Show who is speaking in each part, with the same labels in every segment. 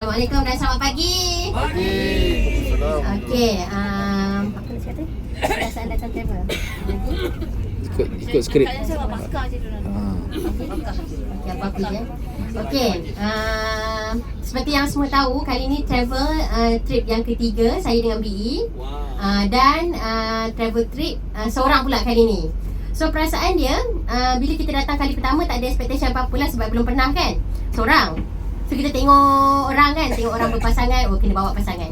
Speaker 1: Assalamualaikum dan selamat pagi.
Speaker 2: Pagi.
Speaker 1: Okey, apa nak cakap tadi? Perasaan datang travel.
Speaker 2: Ikut skrip.
Speaker 1: Pakar je dulu. Okey, apa-apa je. Okey, seperti yang semua tahu, kali ni travel trip yang ketiga saya dengan BE. Dan travel trip seorang pula kali ni. So perasaan dia, bila kita datang kali pertama tak ada expectation apa-apa lah sebab belum pernah kan. Seorang. So kita tengok orang kan, tengok orang berpasangan, kena bawa pasangan.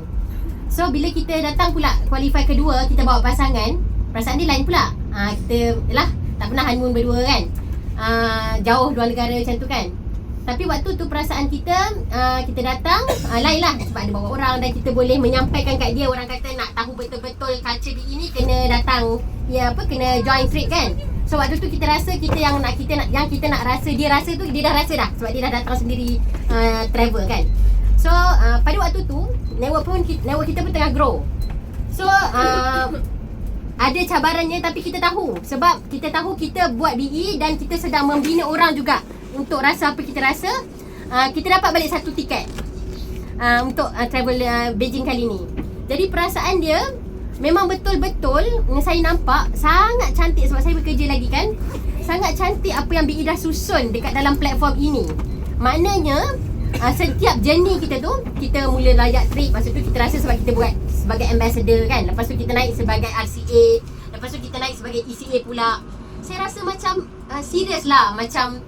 Speaker 1: So bila kita datang pula qualify kedua, kita bawa pasangan, perasaan dia lain pula. Kita yalah tak pernah honeymoon berdua kan. Jauh dua negara macam tu kan. Tapi waktu tu perasaan kita, kita datang lain lah sebab ada bawa orang dan kita boleh menyampaikan kat dia. Orang kata nak tahu betul-betul culture BE ni kena datang, kena join trip kan. So waktu tu kita rasa yang kita nak rasa, dia rasa tu dia dah rasa dah sebab dia dah datang sendiri travel kan. So pada waktu tu network kita pun tengah grow. So ada cabarannya tapi kita tahu sebab kita tahu kita buat BE dan kita sedang membina orang juga untuk rasa apa kita rasa. Kita dapat balik satu tiket untuk travel Beijing kali ni. Jadi perasaan dia memang betul-betul saya nampak sangat cantik sebab saya bekerja lagi kan. Sangat cantik apa yang BE dah susun dekat dalam platform ini. Maknanya setiap journey kita tu, kita mula layak trip. Lepas tu kita rasa sebab kita buat sebagai ambassador kan. Lepas tu kita naik sebagai RCA. Lepas tu kita naik sebagai ECA pula. Saya rasa macam serius lah. Macam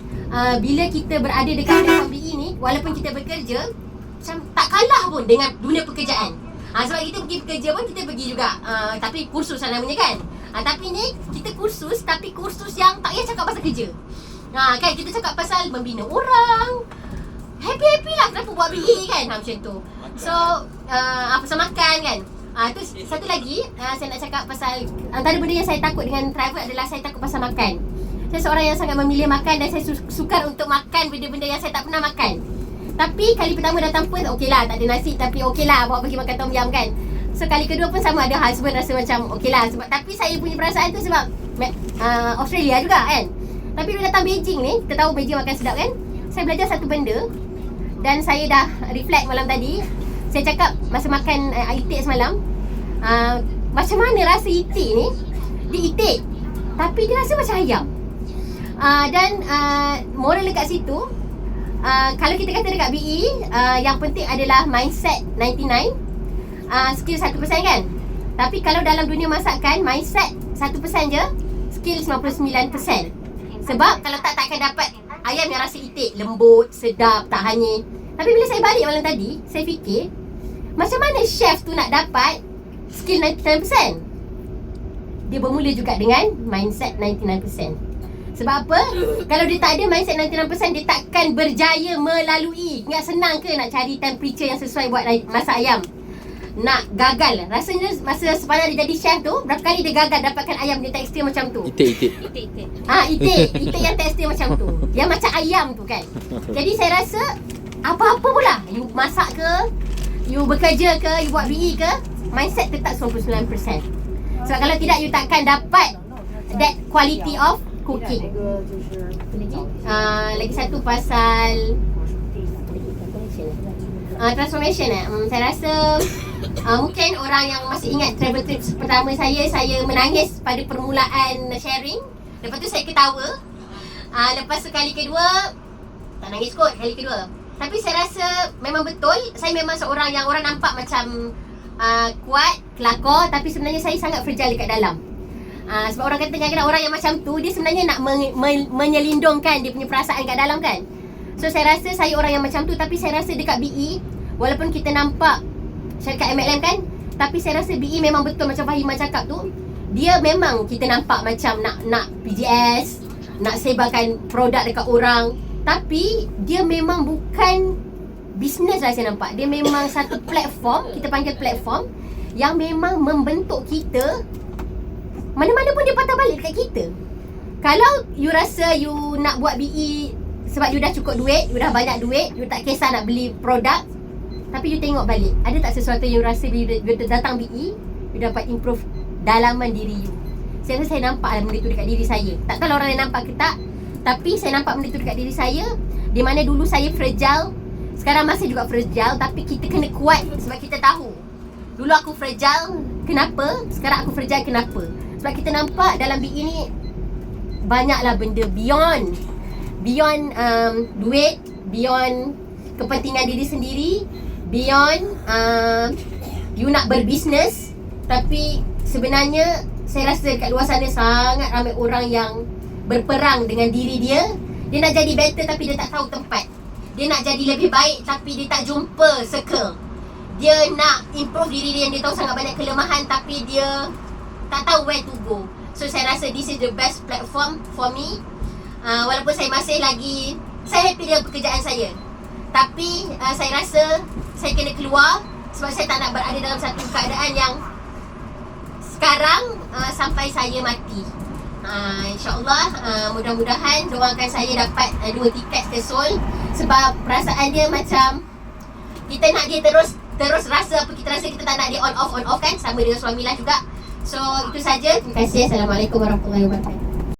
Speaker 1: bila kita berada dekat platform BE ni, walaupun kita bekerja, macam tak kalah pun dengan dunia pekerjaan. Sebab kita pergi bekerja pun kita pergi juga tapi kursus lah namanya kan. Tapi ni kita kursus, tapi kursus yang tak payah cakap pasal kerja. Kan kita cakap pasal membina orang. Happy-happy lah kenapa buat BE kan. Macam tu. So pasal makan kan. Tu satu lagi saya nak cakap pasal antara benda yang saya takut dengan travel adalah saya takut pasal makan. Saya seorang yang sangat memilih makan dan saya sukar untuk makan benda-benda yang saya tak pernah makan. Tapi kali pertama datang pun okey lah, tak ada nasi tapi okey lah bawa pergi makan tom yum kan. So kali kedua pun sama, ada husband rasa macam okey lah sebab, tapi saya punya perasaan tu sebab Australia juga kan. Tapi bila datang Beijing ni, kita tahu Beijing makan sedap kan. Saya belajar satu benda dan saya dah reflect malam tadi. Saya cakap masa makan itik semalam, macam mana rasa itik ni. Dia itik tapi dia rasa macam ayam. Dan moral dekat situ, kalau kita kata dekat BE, yang penting adalah mindset 99, skill 1% kan. Tapi kalau dalam dunia masakan, mindset 1% je, skill 99%. Sebab kalau tak akan dapat ayam yang rasa itik, lembut, sedap, tak hanyir. Tapi bila saya balik malam tadi, saya fikir macam mana chef tu nak dapat skill 99%. Dia bermula juga dengan mindset 99%. Sebab apa? Kalau dia tak ada mindset 99%, dia takkan berjaya melalui. Ingat senang ke nak cari temperature yang sesuai buat masak ayam? Nak gagal. Rasanya masa sepanjang dia jadi chef tu, berapa kali dia gagal dapatkan ayam dia tekstur macam tu.
Speaker 2: Itik.
Speaker 1: Itik yang tekstur macam tu. Yang macam ayam tu kan. Jadi saya rasa apa-apa pula, you masak ke, you bekerja ke, you buat BE ke, mindset tetap 99%. Sebab kalau tidak, you takkan dapat that quality of cooking. Lagi satu pasal transformation. Saya rasa mungkin orang yang masih ingat travel trip pertama saya menangis pada permulaan sharing. Lepas tu saya ketawa. Lepas tu kali kedua tak nangis kot kali kedua. Tapi saya rasa memang betul, saya memang seorang yang orang nampak macam kuat, kelakar, tapi sebenarnya saya sangat fragile dekat dalam. Sebab orang kata kadang-kadang orang yang macam tu, dia sebenarnya nak menyelindungkan dia punya perasaan kat dalam kan. So saya rasa saya orang yang macam tu. Tapi saya rasa dekat BE, walaupun kita nampak syarikat MLM kan, tapi saya rasa BE memang betul macam Fahimah cakap tu. Dia memang kita nampak macam nak PGS, nak sebarkan produk dekat orang. Tapi dia memang bukan bisnes lah saya nampak. Dia memang satu platform, kita panggil platform, yang memang membentuk kita. Mana-mana pun dia patah balik dekat kita. Kalau you rasa you nak buat BE sebab you dah cukup duit, you dah banyak duit, you tak kisah nak beli produk, tapi you tengok balik, ada tak sesuatu yang you rasa bila you datang BE, you dapat improve dalaman diri you. Saya rasa saya nampak benda tu dekat diri saya. Tak tahu orang lain nampak ke tak, tapi saya nampak benda tu dekat diri saya. Di mana dulu saya fragile, Sekarang masih juga fragile, tapi kita kena kuat sebab kita tahu. Dulu aku fragile, kenapa? Sekarang aku fragile, kenapa? Sebab kita nampak dalam BE ni banyaklah benda beyond duit, beyond kepentingan diri sendiri, beyond you nak berbisnes. Tapi sebenarnya saya rasa kat luar sana sangat ramai orang yang berperang dengan diri dia. Dia nak jadi better tapi dia tak tahu tempat. Dia nak jadi lebih baik tapi dia tak jumpa circle. Dia nak improve diri dia yang dia tahu sangat banyak kelemahan tapi dia tak tahu where to go. So saya rasa this is the best platform for me. Walaupun saya masih lagi, saya happy dengan pekerjaan saya, tapi saya rasa saya kena keluar sebab saya tak nak berada dalam satu keadaan yang sekarang sampai saya mati. InsyaAllah mudah-mudahan doakan saya dapat 2 tiket ke Seoul. Sebab perasaan dia macam kita nak dia terus rasa apa kita rasa, kita tak nak dia on off kan. Sama dengan suami lah juga. So itu saja. Terima kasih. Assalamualaikum warahmatullahi wabarakatuh.